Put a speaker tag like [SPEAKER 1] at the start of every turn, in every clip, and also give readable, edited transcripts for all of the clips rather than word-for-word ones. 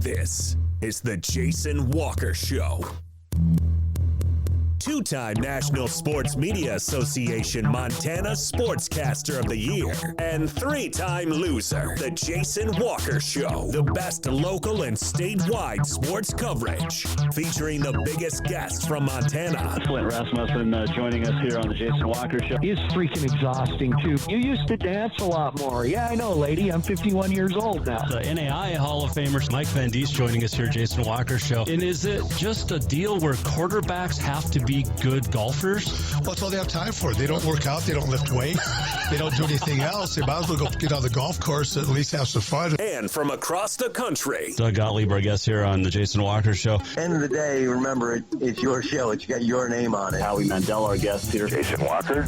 [SPEAKER 1] This is the Jason Walker Show. Two-time National Sports Media Association Montana Sportscaster of the Year and three-time loser, the Jason Walker Show. The best local and statewide sports coverage, featuring the biggest guests from Montana.
[SPEAKER 2] Flint Rasmussen joining us here on the Jason Walker Show.
[SPEAKER 3] It's freaking exhausting, too. You used to dance a lot more. Yeah, I know, lady. I'm 51 years old now.
[SPEAKER 4] The NAI Hall of Famer Mike Van Diest joining us here, Jason Walker Show. And is it just a deal where quarterbacks have to be good golfers?
[SPEAKER 5] Well, that's all they have time for. They don't work out. They don't lift weight. They don't do anything else. They might as well go get on the golf course and at least have some fun.
[SPEAKER 1] And from across the country,
[SPEAKER 4] Doug Gottlieb, our guest here on the Jason Walker Show.
[SPEAKER 6] End of the day, remember, it's your show. It's got your name on it.
[SPEAKER 2] Howie Mandel, our guest here.
[SPEAKER 7] Jason Walker,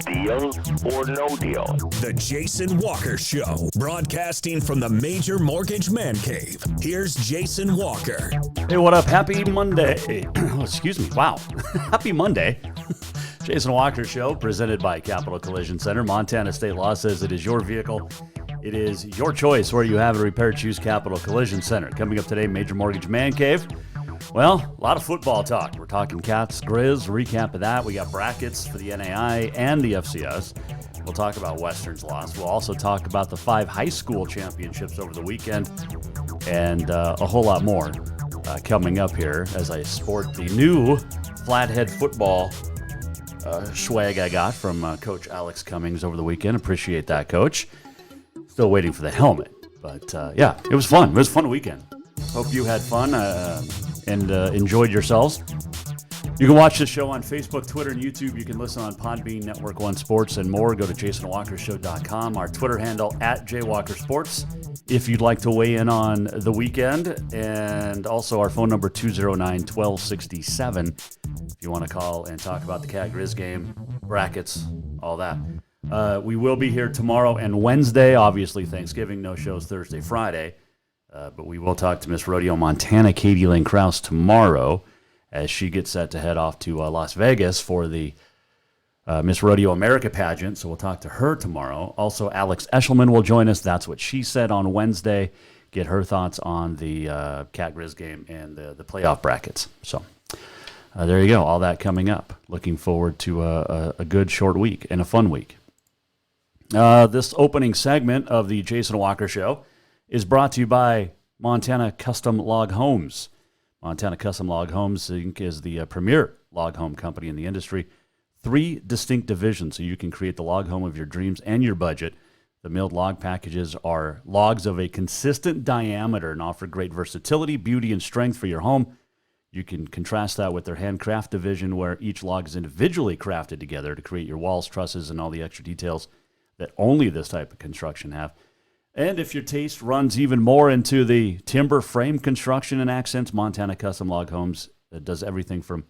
[SPEAKER 7] deal or no deal?
[SPEAKER 1] the Jason Walker Show, broadcasting from the Major Mortgage Man Cave. Here's Jason Walker.
[SPEAKER 8] Hey, what up? Happy Monday. Oh, excuse me. Wow. Happy Monday. Jason Walker Show, presented by Capital Collision Center. Montana state law says it is your vehicle. It is your choice where you have it repaired. Choose Capital Collision Center. Coming up today, Major Mortgage Man Cave. Well, a lot of football talk. We're talking Cat-Griz, recap of that. We got brackets for the NAI and the FCS. We'll talk about Western's loss. We'll also talk about the 5 high school championships over the weekend and a whole lot more coming up here as I sport the new Flathead football swag I got from Coach Alex Cummings over the weekend. Appreciate that, Coach. Still waiting for the helmet. But, yeah, it was fun. It was a fun weekend. Hope you had fun and enjoyed yourselves. You can watch the show on Facebook, Twitter, and YouTube. You can listen on Podbean, Network One Sports, and more. Go to jasonwalkershow.com. Our Twitter handle, @JWalkerSports, if you'd like to weigh in on the weekend. And also our phone number, 209-1267, if you want to call and talk about the Cat-Griz game, brackets, all that. We will be here tomorrow and Wednesday. Obviously, Thanksgiving, no shows Thursday, Friday. But we will talk to Miss Rodeo Montana, Katie Lynn Krause, tomorrow as she gets set to head off to Las Vegas for the Miss Rodeo America pageant. So we'll talk to her tomorrow. Also, Alex Eshelman will join us. That's what she said on Wednesday. Get her thoughts on the Cat-Griz game and the playoff brackets. So there you go. All that coming up. Looking forward to a good short week and a fun week. This opening segment of the Jason Walker Show is brought to you by Montana Custom Log Homes. Montana Custom Log Homes, Inc. is the premier log home company in the industry. 3 distinct divisions, so you can create the log home of your dreams and your budget. The milled log packages are logs of a consistent diameter and offer great versatility, beauty, and strength for your home. You can contrast that with their handcraft division, where each log is individually crafted together to create your walls, trusses, and all the extra details that only this type of construction have. And if your taste runs even more into the timber frame construction and accents, Montana Custom Log Homes does everything from,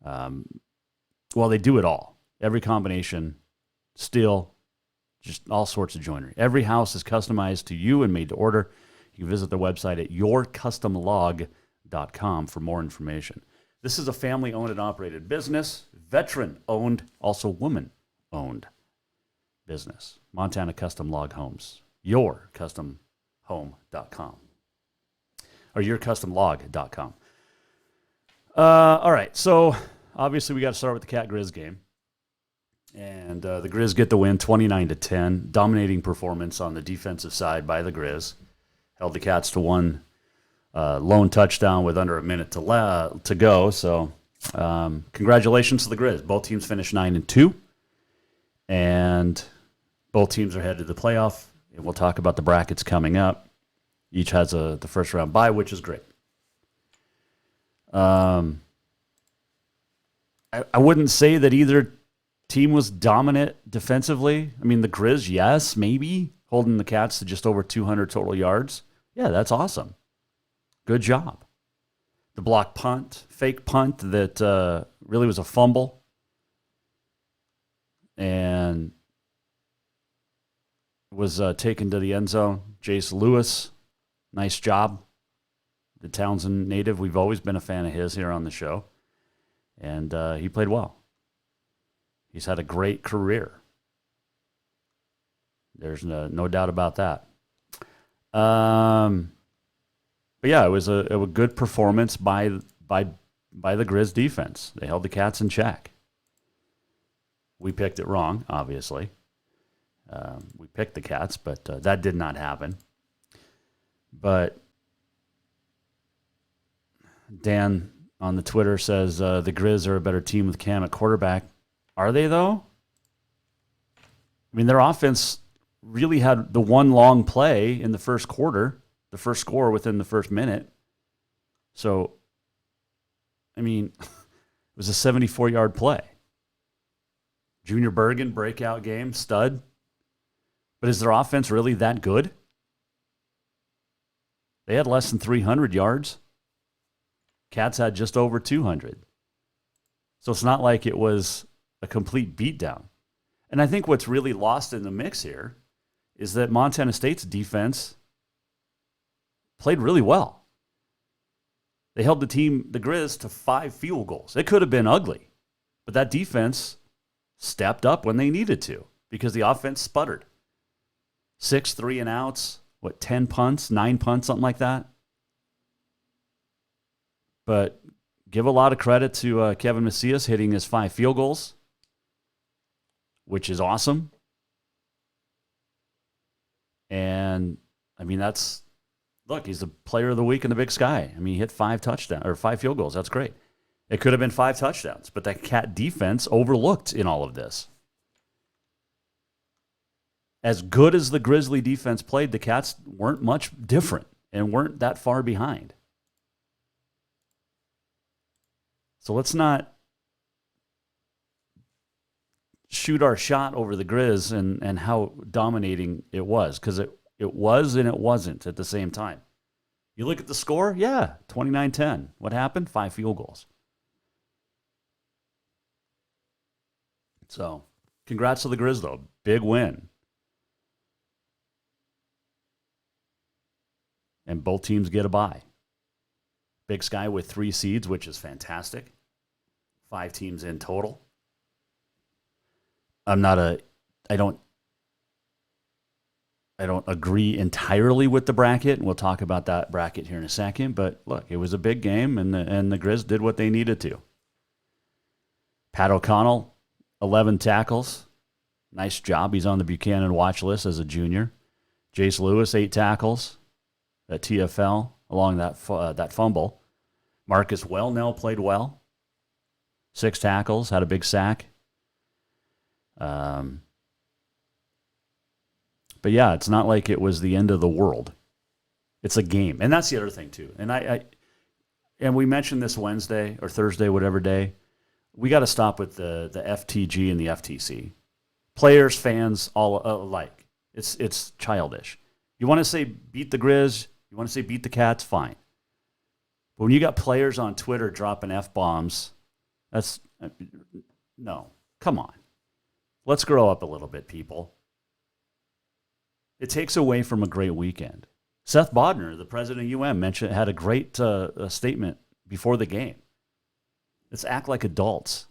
[SPEAKER 8] they do it all. Every combination, steel, just all sorts of joinery. Every house is customized to you and made to order. You can visit their website at yourcustomlog.com for more information. This is a family-owned and operated business, veteran-owned, also woman-owned business. Montana Custom Log Homes. yourcustomhome.com or yourcustomlog.com. All right, so obviously we got to start with the Cat-Griz game. And the Griz get the win 29-10. Dominating performance on the defensive side by the Griz. Held the Cats to one lone touchdown with under a minute to go. So congratulations to the Griz. Both teams finished 9-2. And both teams are headed to the playoff. And we'll talk about the brackets coming up. Each has the first round bye, which is great. I wouldn't say that either team was dominant defensively. I mean, the Griz, yes, maybe, holding the Cats to just over 200 total yards. Yeah, that's awesome. Good job. The block punt, fake punt that really was a fumble. And was taken to the end zone. Jace Lewis, nice job. The Townsend native, we've always been a fan of his here on the show. And he played well. He's had a great career. There's no doubt about that. But But yeah, it was a good performance by the Grizz defense. They held the Cats in check. We picked it wrong, obviously. We picked the Cats, but that did not happen. But Dan on the Twitter says the Grizz are a better team with Cam at quarterback. Are they, though? I mean, their offense really had the one long play in the first quarter, the first score within the first minute. So, I mean, it was a 74-yard play. Junior Bergen, breakout game, stud. But is their offense really that good? They had less than 300 yards. Cats had just over 200. So it's not like it was a complete beatdown. And I think what's really lost in the mix here is that Montana State's defense played really well. They held the Grizz, to 5 field goals. It could have been ugly, but that defense stepped up when they needed to because the offense sputtered. 6 3-and-outs, 10 punts, 9 punts, something like that. But give a lot of credit to Kevin Macias hitting his 5 field goals, which is awesome. And, I mean, he's the player of the week in the Big Sky. I mean, he hit 5 field goals. That's great. It could have been 5 touchdowns, but that Cat defense overlooked in all of this. As good as the Grizzly defense played, the Cats weren't much different and weren't that far behind. So let's not shoot our shot over the Grizz and how dominating it was, because it was and it wasn't at the same time. You look at the score, 29-10. What happened? 5 field goals. So congrats to the Grizz, though. Big win. And both teams get a bye. Big Sky with 3 seeds, which is fantastic. 5 teams in total. I don't agree entirely with the bracket, and we'll talk about that bracket here in a second. But look, it was a big game, and the Grizz did what they needed to. Pat O'Connell, 11 tackles. Nice job. He's on the Buchanan watch list as a junior. Jace Lewis, 8 tackles at TFL along that fumble. Marcus Wellnell played well. 6 tackles, had a big sack. But yeah, it's not like it was the end of the world. It's a game. And that's the other thing too. And we mentioned this Wednesday or Thursday, whatever day. We got to stop with the FTG and the FTC. Players, fans, all alike. It's childish. You want to say beat the Grizz, you want to say beat the Cats, fine. But when you got players on Twitter dropping F-bombs, no, come on. Let's grow up a little bit, people. It takes away from a great weekend. Seth Bodner, the president of UM, had a great statement before the game. Let's act like adults.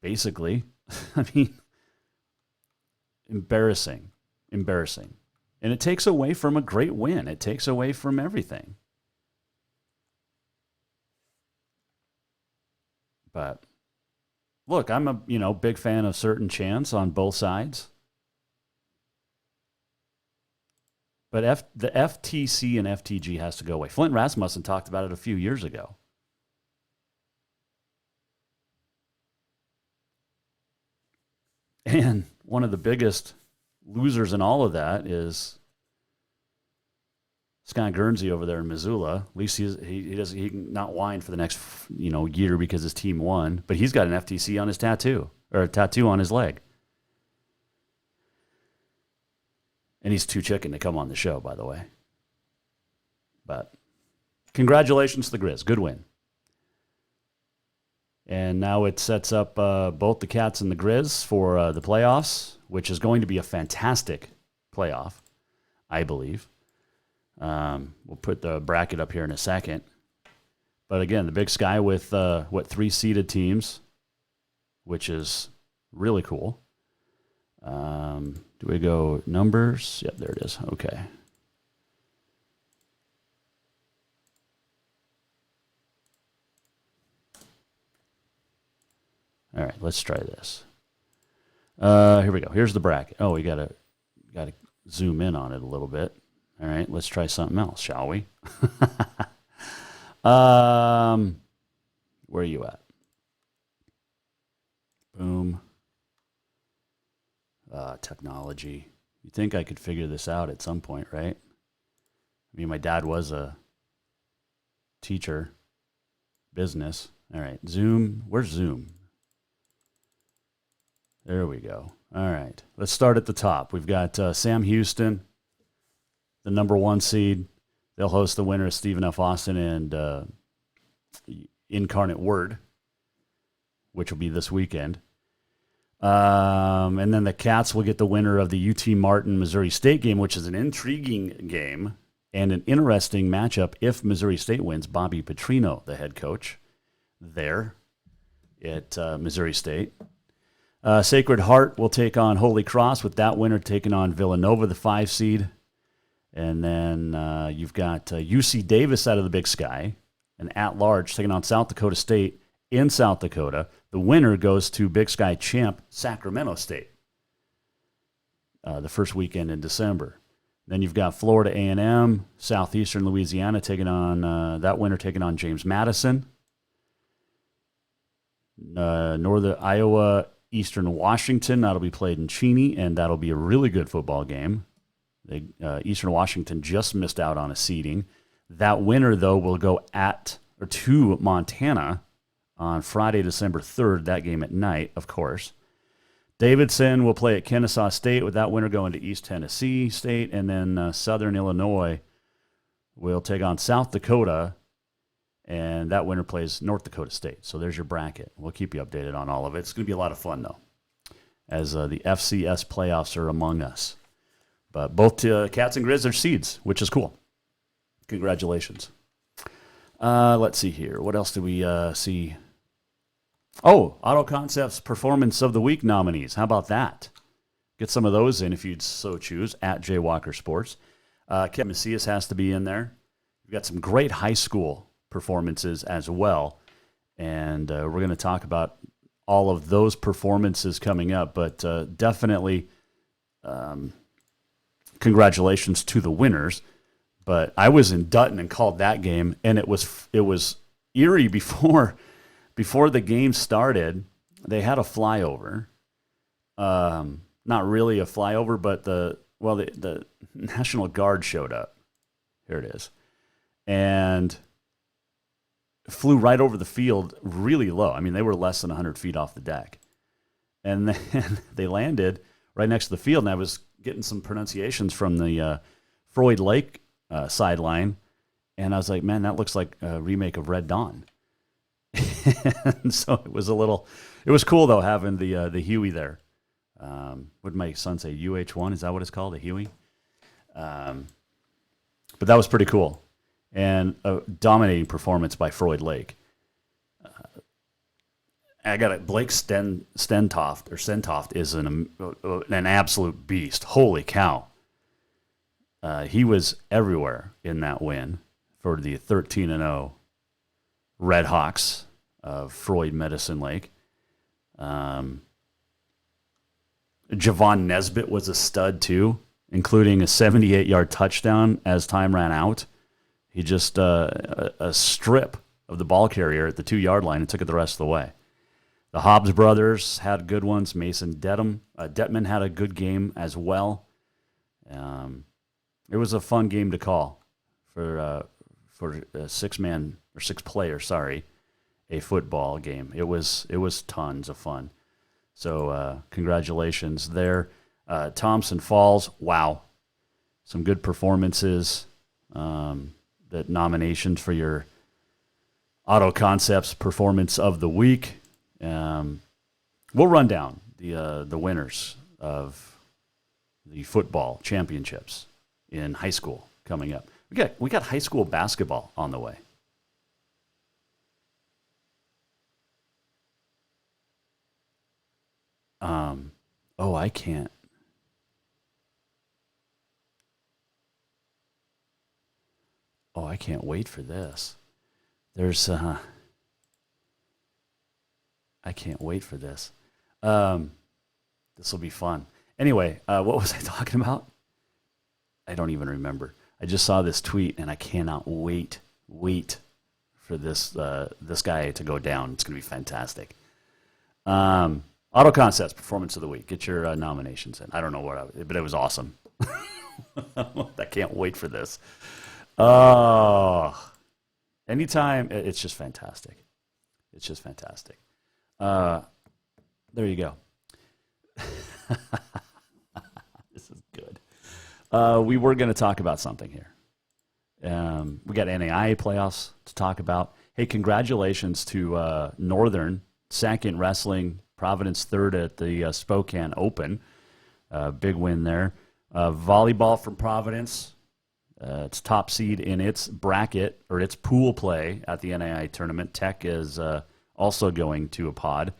[SPEAKER 8] Basically, I mean, embarrassing. And it takes away from a great win. It takes away from everything. But look, I'm a big fan of certain chants on both sides. But the FTC and FTG has to go away. Flint Rasmussen talked about it a few years ago. And one of the biggest losers in all of that is Scott Guernsey over there in Missoula. At least he can not whine for the next year because his team won. But he's got an FTC on his tattoo, or a tattoo on his leg. And he's too chicken to come on the show, by the way. But congratulations to the Grizz. Good win. And now it sets up both the Cats and the Grizz for the playoffs, which is going to be a fantastic playoff, I believe. We'll put the bracket up here in a second. But again, the Big Sky with 3 seeded teams, which is really cool. Do we go numbers? Yep, there it is. Okay. All right, let's try this. Here we go. Here's the bracket. Oh, we gotta zoom in on it a little bit. All right, let's try something else, shall we? Where are you at? Boom. Technology. You'd think I could figure this out at some point, right? I mean, my dad was a teacher, business. All right, Zoom. Where's Zoom? There we go. All right, let's start at the top. We've got Sam Houston, the number 1 seed. They'll host the winner of Stephen F. Austin and Incarnate Word, which will be this weekend. And then the Cats will get the winner of the UT Martin Missouri State game, which is an intriguing game and an interesting matchup if Missouri State wins. Bobby Petrino, the head coach there at Missouri State. Sacred Heart will take on Holy Cross, with that winner taking on Villanova, the 5 seed. And then you've got UC Davis out of the Big Sky, and at-large taking on South Dakota State in South Dakota. The winner goes to Big Sky champ Sacramento State the first weekend in December. Then you've got Florida A&M, Southeastern Louisiana taking on that winner taking on James Madison. Northern Iowa, Eastern Washington, that'll be played in Cheney, and that'll be a really good football game. Eastern Washington just missed out on a seeding. That winner, though, will go to Montana on Friday, December 3rd, that game at night, of course. Davidson will play at Kennesaw State, with that winner going to East Tennessee State. And then Southern Illinois will take on South Dakota, and that winner plays North Dakota State. So there's your bracket. We'll keep you updated on all of it. It's going to be a lot of fun, though, as the FCS playoffs are among us. But both Cats and Grizz are seeds, which is cool. Congratulations. Let's see here. What else did we see? Oh, Auto Concepts Performance of the Week nominees. How about that? Get some of those in if you'd so choose, at Jay Walker Sports. Kevin Macias has to be in there. We've got some great high school performances as well. And we're going to talk about all of those performances coming up. But definitely congratulations to the winners. But I was in Dutton and called that game, and it was eerie before the game started. They had a flyover, not really a flyover, but the National Guard showed up. Here it is, and flew right over the field, really low. I mean, they were less than 100 feet off the deck, and then they landed right next to the field. And I was getting some pronunciations from the Freud Lake sideline, and I was like, man, that looks like a remake of Red Dawn. And so it was cool though, having the Huey there. What did my son say? UH-1, is that what it's called, a Huey? But that was pretty cool, and a dominating performance by Freud Lake. I got it. Blake Stentoft is an absolute beast. Holy cow. He was everywhere in that win for the 13-0 Red Hawks of Freud Medicine Lake. Javon Nesbitt was a stud too, including a 78-yard touchdown as time ran out. He just a strip of the ball carrier at the 2-yard line and took it the rest of the way. The Hobbs brothers had good ones. Mason Detman had a good game as well. It was a fun game to call for a 6-player, a football game. It was tons of fun. So congratulations there. Thompson Falls, wow. Some good performances. That nominations for your Auto Concepts Performance of the Week. We'll run down the winners of the football championships in high school coming up. We got high school basketball on the way. I can't. I can't wait for this. There's I can't wait for this. This will be fun. Anyway, what was I talking about? I don't even remember. I just saw this tweet, and I cannot wait for this guy to go down. It's going to be fantastic. Auto Concepts Performance of the Week. Get your nominations in. I don't know but it was awesome. I can't wait for this. Anytime, it's just fantastic. It's just fantastic. There you go. This is good. We were going to talk about something here. We got NAIA playoffs to talk about. Hey, congratulations to Northern, second wrestling, Providence third at the Spokane Open. Big win there. Volleyball from Providence. It's top seed in its bracket, or its pool play at the NAIA tournament. Tech is also going to a pod.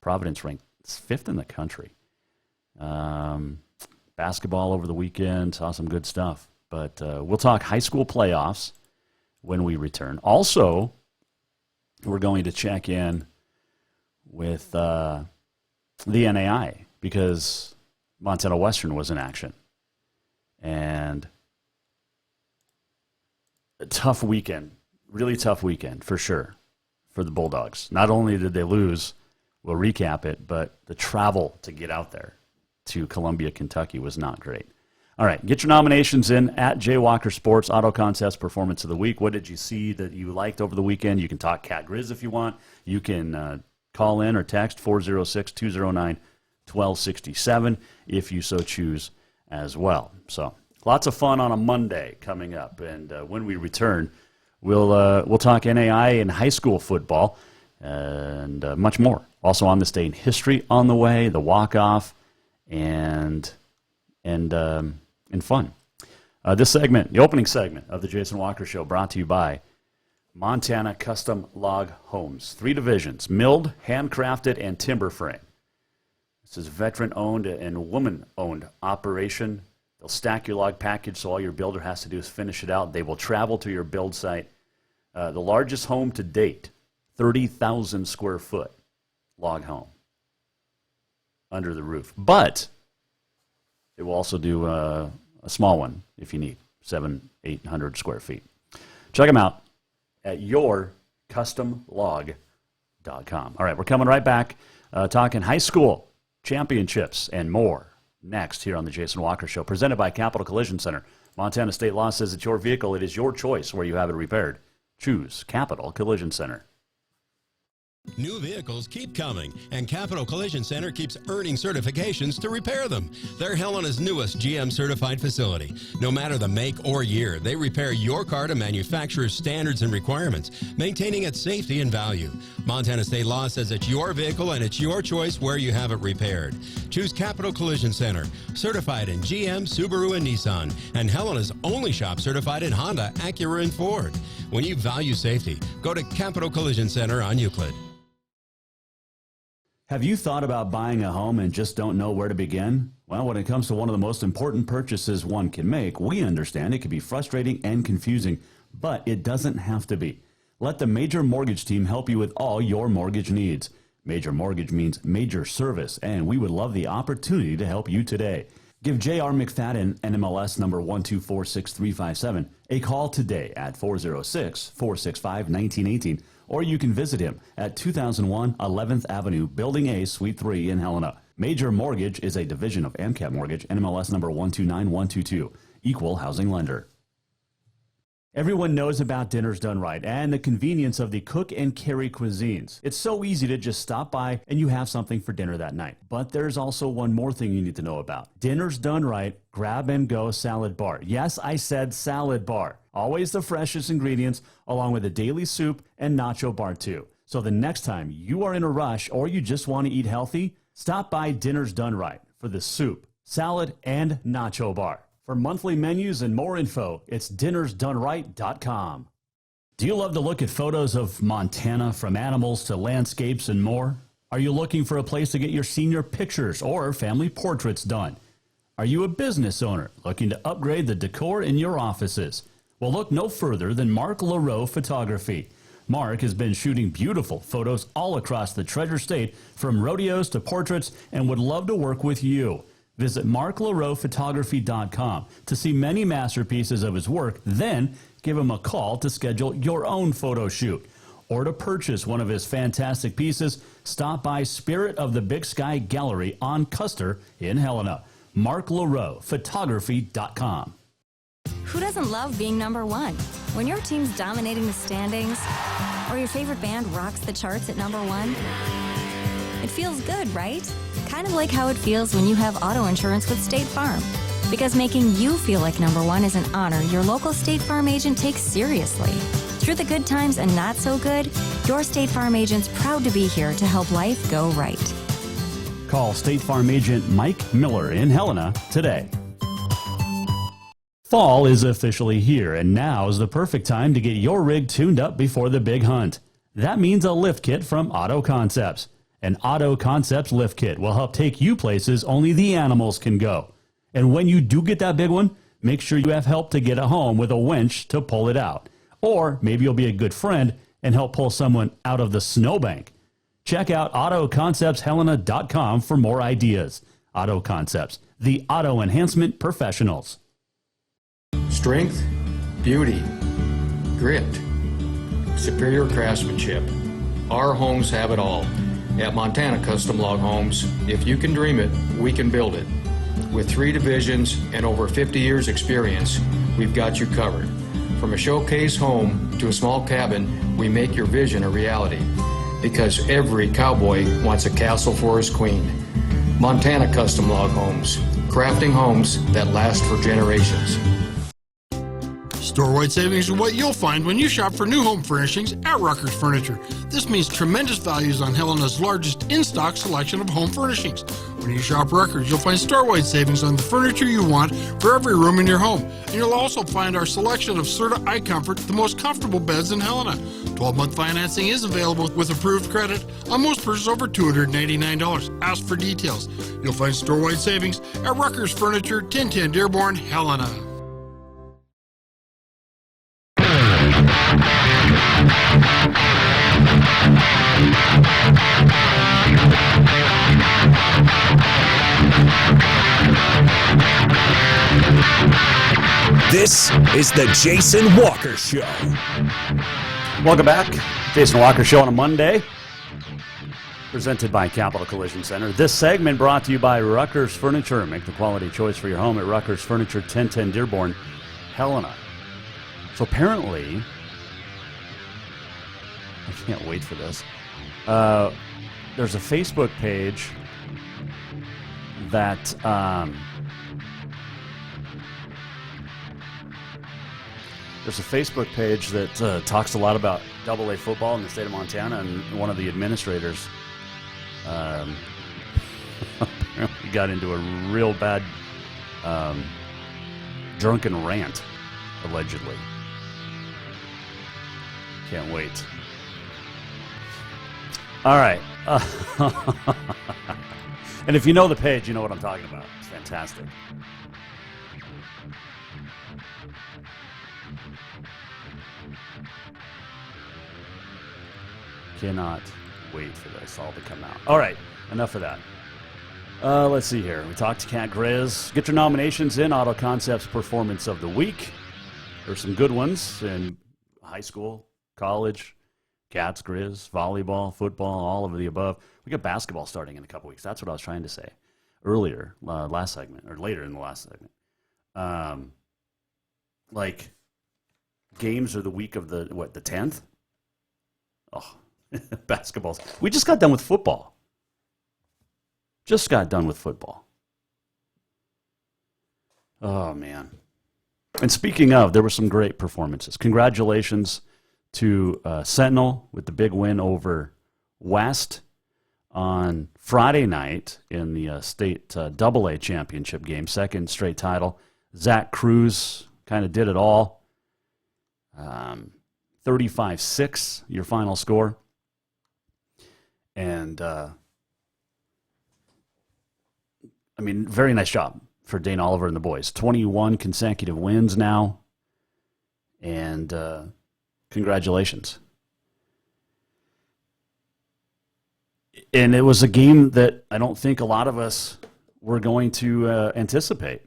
[SPEAKER 8] Providence ranked 5th in the country. Basketball over the weekend, saw some good stuff. But we'll talk high school playoffs when we return. Also, we're going to check in with the NAIA because Montana Western was in action. And a tough weekend, really tough weekend for sure for the Bulldogs. Not only did they lose, we'll recap it, but the travel to get out there to Columbia, Kentucky was not great. All right, get your nominations in at Jay Walker Sports, Auto Concepts Performance of the Week. What did you see that you liked over the weekend? You can talk Cat-Griz if you want. You can call in or text 406-209-1267 if you so choose as well. So lots of fun on a Monday coming up. And when we return, we'll talk NAIA and high school football and much more. Also on this day in history on the way, the walk-off, and fun. This segment, the opening segment of the Jason Walker Show, brought to you by Montana Custom Log Homes. 3 divisions, milled, handcrafted, and timber frame. This is a veteran-owned and woman-owned operation. They'll stack your log package so all your builder has to do is finish it out. They will travel to your build site. The largest home to date, 30,000 square foot log home under the roof. But it will also do a small one if you need, 700-800 square feet. Check them out at yourcustomlog.com. All right, we're coming right back, talking high school championships and more next here on the Jason Walker Show, presented by Capital Collision Center. Montana State Law says it's your vehicle. It is your choice where you have it repaired. Choose Capital Collision Center.
[SPEAKER 9] New vehicles keep coming, and Capital Collision Center keeps earning certifications to repair them. They're Helena's newest GM-certified facility. No matter the make or year, they repair your car to manufacturer's standards and requirements, maintaining its safety and value. Montana State Law says it's your vehicle, and it's your choice where you have it repaired. Choose Capital Collision Center, certified in GM, Subaru, and Nissan, and Helena's only shop certified in Honda, Acura, and Ford. When you value safety, go to Capital Collision Center on Euclid.
[SPEAKER 8] Have you thought about buying a home and just don't know where to begin? Well, when it comes to one of the most important purchases one can make, we understand it can be frustrating and confusing, but it doesn't have to be. Let the Major Mortgage team help you with all your mortgage needs. Major Mortgage means major service, and we would love the opportunity to help you today. Give J.R. McFadden, NMLS number 1246357, a call today at 406-465-1918, or you can visit him at 2001 11th Avenue, Building A, Suite 3 in Helena. Major Mortgage is a division of AMCAP Mortgage, NMLS number 129122, equal housing lender. Everyone knows about Dinners Done Right and the convenience of the cook and carry cuisines. It's so easy to just stop by and you have something for dinner that night. But there's also one more thing you need to know about. Dinners Done Right Grab and Go Salad Bar. Yes, I said salad bar. Always the freshest ingredients, along with a daily soup and nacho bar too. So the next time you are in a rush or you just want to eat healthy, stop by Dinners Done Right for the soup, salad, and nacho bar. For monthly menus and more info, it's dinnersdoneright.com. Do you love to look at photos of Montana, from animals to landscapes and more? Are you looking for a place to get your senior pictures or family portraits done? Are you a business owner looking to upgrade the decor in your offices? Well, look no further than Mark LaRoe Photography. Mark has been shooting beautiful photos all across the Treasure State, from rodeos to portraits, and would love to work with you. Visit marklaroephotography.com to see many masterpieces of his work, then give him a call to schedule your own photo shoot. Or to purchase one of his fantastic pieces, stop by Spirit of the Big Sky Gallery on Custer in Helena. marklaroephotography.com.
[SPEAKER 10] Who doesn't love being number one? When your team's dominating the standings, or your favorite band rocks the charts at number one, it feels good, right? Kind of like how it feels when you have auto insurance with State Farm. Because making you feel like number one is an honor your local State Farm agent takes seriously. Through the good times and not so good, your State Farm agent's proud to be here to help life go right.
[SPEAKER 8] Call State Farm agent Mike Miller in Helena today. Fall is officially here, and now is the perfect time to get your rig tuned up before the big hunt. That means a lift kit from Auto Concepts. An Auto Concepts lift kit will help take you places only the animals can go. And when you do get that big one, make sure you have help to get it home with a winch to pull it out. Or maybe you'll be a good friend and help pull someone out of the snowbank. Check out AutoConceptsHelena.com for more ideas. Auto Concepts, the auto enhancement professionals.
[SPEAKER 11] Strength, beauty, grit, superior craftsmanship. Our homes have it all. At Montana Custom Log Homes, if you can dream it, we can build it. With 3 divisions and over 50 years experience, we've got you covered. From a showcase home to a small cabin, we make your vision a reality. Because every cowboy wants a castle for his queen. Montana Custom Log Homes, crafting homes that last for generations.
[SPEAKER 12] Store-wide savings are what you'll find when you shop for new home furnishings at Rucker's Furniture. This means tremendous values on Helena's largest in-stock selection of home furnishings. When you shop Rucker's, you'll find store-wide savings on the furniture you want for every room in your home. And you'll also find our selection of Serta iComfort, the most comfortable beds in Helena. 12-month financing is available with approved credit on most purchases over $299. Ask for details. You'll find store-wide savings at Rucker's Furniture, 1010 Dearborn, Helena.
[SPEAKER 1] This is the Jason Walker Show.
[SPEAKER 8] Welcome back. Jason Walker Show on a Monday. Presented by Capital Collision Center. This segment brought to you by Rucker's Furniture. Make the quality choice for your home at Rucker's Furniture, 1010 Dearborn, Helena. So apparently, I can't wait for this. There's a Facebook page that talks a lot about AA football in the state of Montana, and one of the administrators apparently got into a real bad drunken rant, allegedly. Can't wait. All right. And if you know the page, you know what I'm talking about. It's fantastic. Cannot wait for this all to come out. All right, enough of that. Let's see here. We talked to Cat-Griz. Get your nominations in. Auto Concepts Performance of the Week. There's some good ones in high school, college, Cat-Griz, volleyball, football, all of the above. We got basketball starting in a couple weeks. That's what I was trying to say earlier, last segment, or later in the last segment. Like, games are the week of the 10th? Oh, basketballs. We just got done with football. Oh, man. And speaking of, there were some great performances. Congratulations to Sentinel with the big win over West on Friday night in the state AA championship game, second straight title. Zach Cruz kind of did it all. 35-6, your final score. And, very nice job for Dane Oliver and the boys. 21 consecutive wins now. And congratulations. And it was a game that I don't think a lot of us were going to anticipate.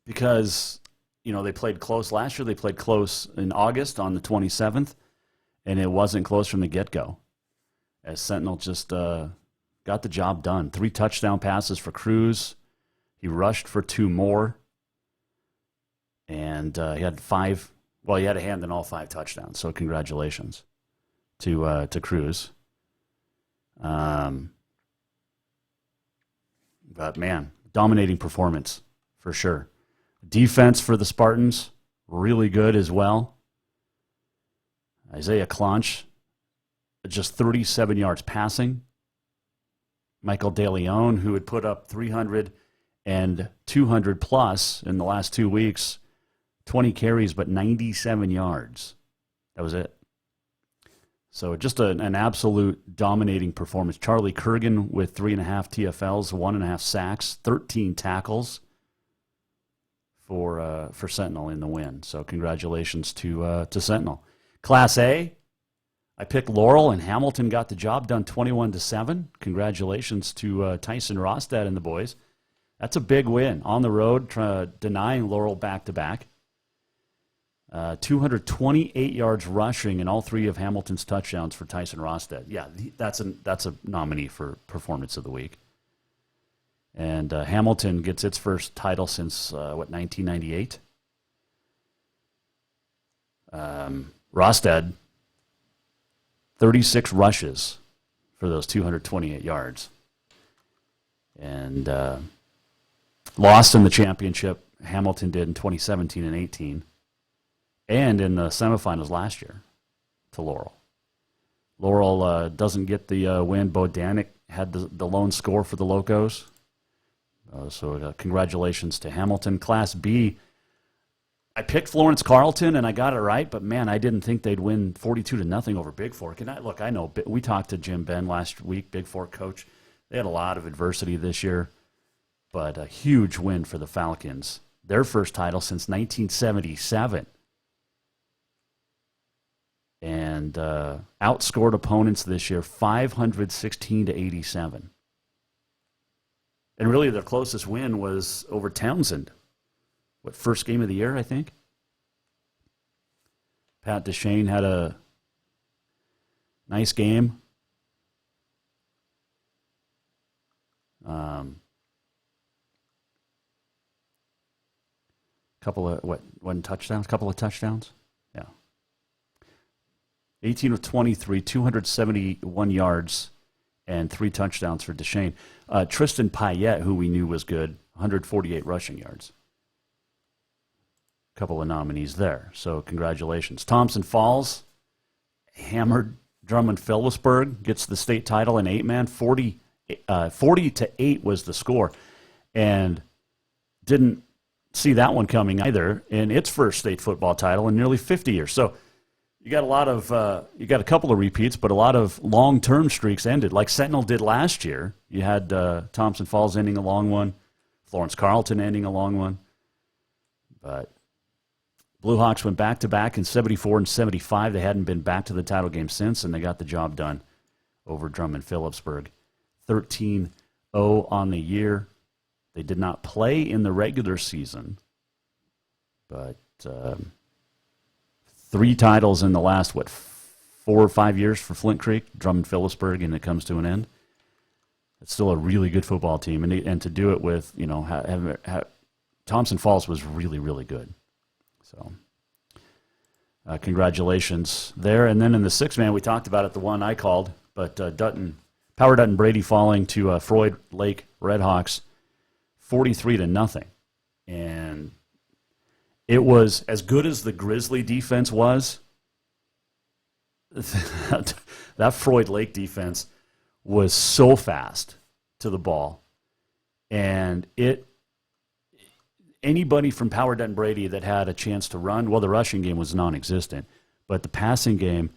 [SPEAKER 8] Because, they played close last year. They played close in August on the 27th, and it wasn't close from the get-go. As Sentinel just got the job done. 3 touchdown passes for Cruz. He rushed for 2 more. And he had 5. Well, he had a hand in all 5 touchdowns. So congratulations to Cruz. But man, dominating performance for sure. Defense for the Spartans, really good as well. Isaiah Clonch, just 37 yards passing. Michael DeLeon, who had put up 300 and 200 plus in the last 2 weeks, 20 carries, but 97 yards. That was it. So just an absolute dominating performance. Charlie Kurgan with 3.5 TFLs, 1.5 sacks, 13 tackles for Sentinel in the win. So congratulations to Sentinel. Class A, I picked Laurel, and Hamilton got the job done 21-7. Congratulations to Tyson Rostad and the boys. That's a big win on the road, denying Laurel back-to-back. 228 yards rushing in all 3 of Hamilton's touchdowns for Tyson Rostad. Yeah, that's a nominee for Performance of the Week. And Hamilton gets its first title since, 1998? Rostad, 36 rushes for those 228 yards. And lost in the championship, Hamilton did in 2017 and 18. And in the semifinals last year to Laurel. Laurel doesn't get the win. Bo Danik had the lone score for the Locos. So congratulations to Hamilton. Class B, I picked Florence Carlton, and I got it right, but, man, I didn't think they'd win 42-0 over Big Fork. And I know we talked to Jim Ben last week, Big Fork coach. They had a lot of adversity this year, but a huge win for the Falcons. Their first title since 1977. And outscored opponents this year 516-87. And really their closest win was over Townsend. First game of the year, I think? Pat Deshane had a nice game. Couple of touchdowns? Yeah. 18 of 23, 271 yards, and 3 touchdowns for Deshane. Tristan Payette, who we knew was good, 148 rushing yards. Couple of nominees there, so congratulations. Thompson Falls hammered Drummond-Phillipsburg, gets the state title in 8-man. 40-8 was the score, and didn't see that one coming either in its first state football title in nearly 50 years. So you got a couple of repeats, but a lot of long-term streaks ended, like Sentinel did last year. You had Thompson Falls ending a long one, Florence Carlton ending a long one, but Blue Hawks went back-to-back in 74 and 75. They hadn't been back to the title game since, and they got the job done over Drummond-Phillipsburg. 13-0 on the year. They did not play in the regular season, but 3 titles in the last, 4 or 5 years for Flint Creek, Drummond-Phillipsburg, and it comes to an end. It's still a really good football team, and to do it with, Thompson Falls was really, really good. So, congratulations there. And then in the 6-man, we talked about it, the one I called, but Power Dutton Brady falling to Floyd Lake Redhawks 43-0. And it was as good as the Grizzly defense was. That Floyd Lake defense was so fast to the ball. And anybody from Power Dutton Brady that had a chance to run, well, the rushing game was non-existent, but the passing game,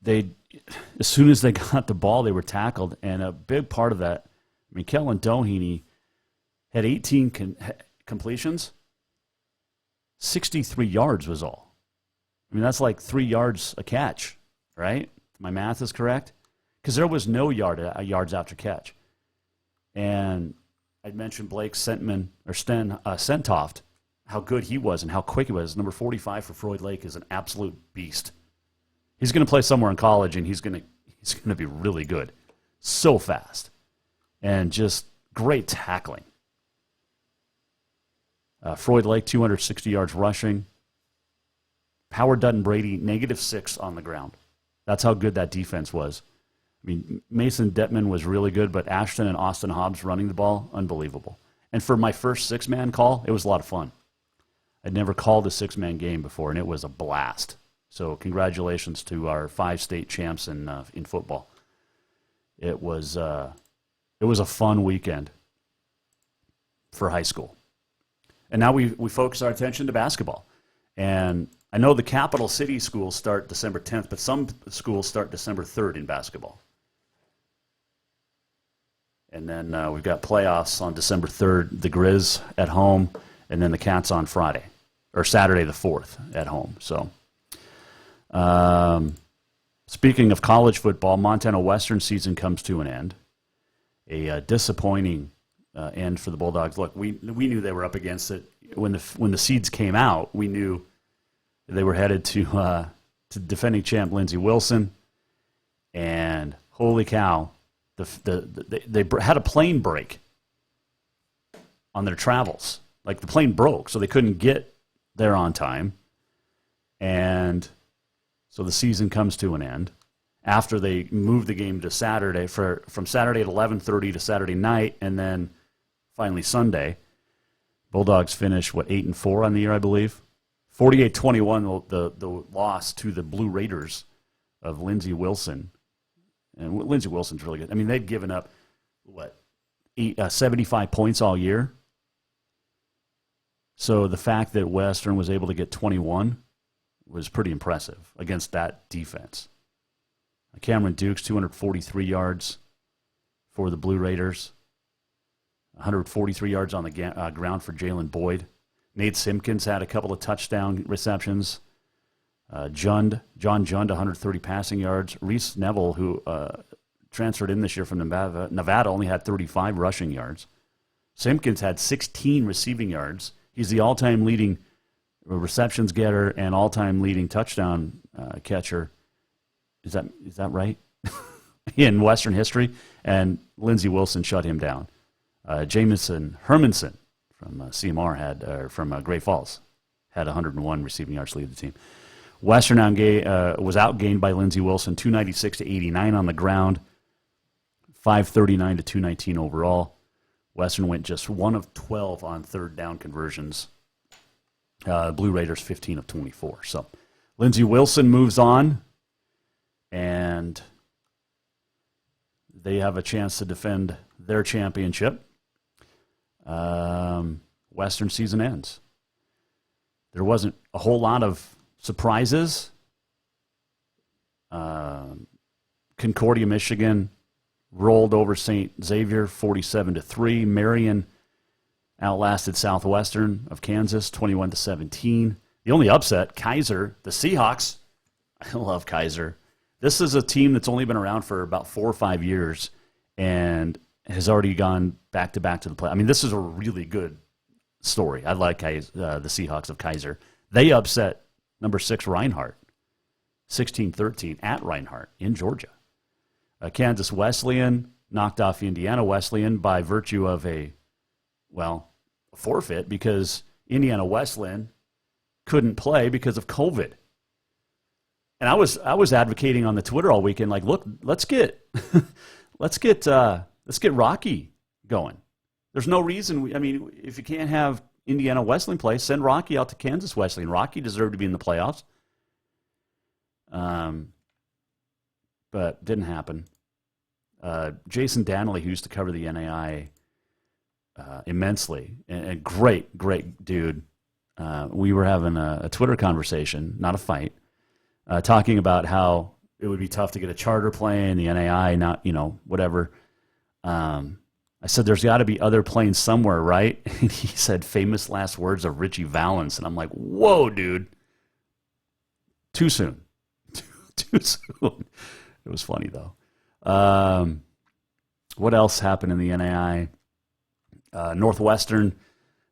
[SPEAKER 8] as soon as they got the ball, they were tackled, and a big part of that, Kellen Doheny had 18 completions, 63 yards was all. I mean, that's like 3 yards a catch, right? If my math is correct. Because there was no yards after catch. And I mentioned Blake Sentoft, how good he was and how quick he was. Number 45 for Floyd Lake is an absolute beast. He's going to play somewhere in college, and he's going to be really good. So fast. And just great tackling. Floyd Lake, 260 yards rushing. Howard Dutton Brady, -6 on the ground. That's how good that defense was. I mean, Mason Detman was really good, but Ashton and Austin Hobbs running the ball, unbelievable. And for my first 6-man call, it was a lot of fun. I'd never called a 6-man game before, and it was a blast. So congratulations to our 5 state champs in football. It was a fun weekend for high school. And now we focus our attention to basketball. And I know the capital city schools start December 10th, but some schools start December 3rd in basketball. And then we've got playoffs on December 3rd, the Griz at home, and then the Cats on Friday, or Saturday the 4th at home. So, speaking of college football, Montana Western season comes to an end. A disappointing end for the Bulldogs. Look, we knew they were up against it. When the seeds came out, we knew they were headed to defending champ Lindsey Wilson, and holy cow, they had a plane break on their travels. Like the plane broke, so they couldn't get there on time, and so the season comes to an end after they moved the game to Saturday from Saturday at 11:30 to Saturday night, and then finally Sunday. Bulldogs finish 8-4 on the year, I believe. 48-21, the loss to the Blue Raiders of Lindsey Wilson. And Lindsey Wilson's really good. I mean, they'd given up, 75 points all year. So the fact that Western was able to get 21 was pretty impressive against that defense. Cameron Dukes, 243 yards for the Blue Raiders. 143 yards on the ground for Jalen Boyd. Nate Simpkins had a couple of touchdown receptions. John Jund, 130 passing yards. Reese Neville, who transferred in this year from Nevada, only had 35 rushing yards. Simpkins had 16 receiving yards. He's the all-time leading receptions getter and all-time leading touchdown catcher. Is that right? In Western history. And Lindsey Wilson shut him down. Jamison Hermanson from CMR from Great Falls had 101 receiving yards to lead the team. Western was outgained by Lindsey Wilson, 296 to 89 on the ground, 539 to 219 overall. Western went just 1 of 12 on third down conversions. Blue Raiders 15 of 24. So Lindsey Wilson moves on, and they have a chance to defend their championship. Western season ends. There wasn't a whole lot of surprises. Concordia, Michigan rolled over St. Xavier 47-3. Marion outlasted Southwestern of Kansas 21-17. The only upset, Kaiser, the Seahawks. I love Kaiser. This is a team that's only been around for about 4 or 5 years and has already gone back-to-back to the play. I mean, this is a really good story. I like the Seahawks of Kaiser. They upset number 6 Reinhardt, 16-13 at Reinhardt in Georgia. Kansas Wesleyan knocked off Indiana Wesleyan by virtue of a forfeit because Indiana Wesleyan couldn't play because of COVID. And I was advocating on the Twitter all weekend, like, look, let's get Rocky going. There's no reason. If you can't have Indiana Wesleyan play, send Rocky out to Kansas Wesleyan. Rocky deserved to be in the playoffs. But didn't happen. Jason Danley, who used to cover the NAI immensely, and great dude. We were having a Twitter conversation, not a fight, talking about how it would be tough to get a charter plane, the NAI, not, whatever. I said, there's got to be other planes somewhere, right? And he said, famous last words of Richie Valens. And I'm like, whoa, dude. Too soon. Too soon. It was funny, though. What else happened in the NAI? Northwestern,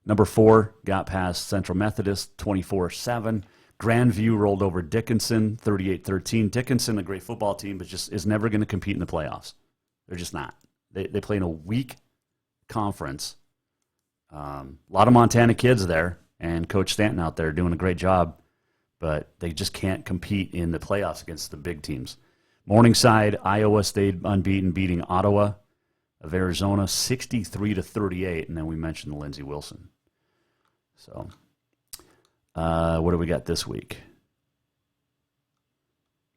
[SPEAKER 8] number 4, got past Central Methodist 24-7. Grandview rolled over Dickinson 38-13. Dickinson, a great football team, but just is never going to compete in the playoffs. They're just not. They play in a weak conference. A lot of Montana kids there, and Coach Stanton out there doing a great job, but they just can't compete in the playoffs against the big teams. Morningside, Iowa stayed unbeaten, beating Ottawa of Arizona 63-38, and then we mentioned Lindsey Wilson. So, what do we got this week?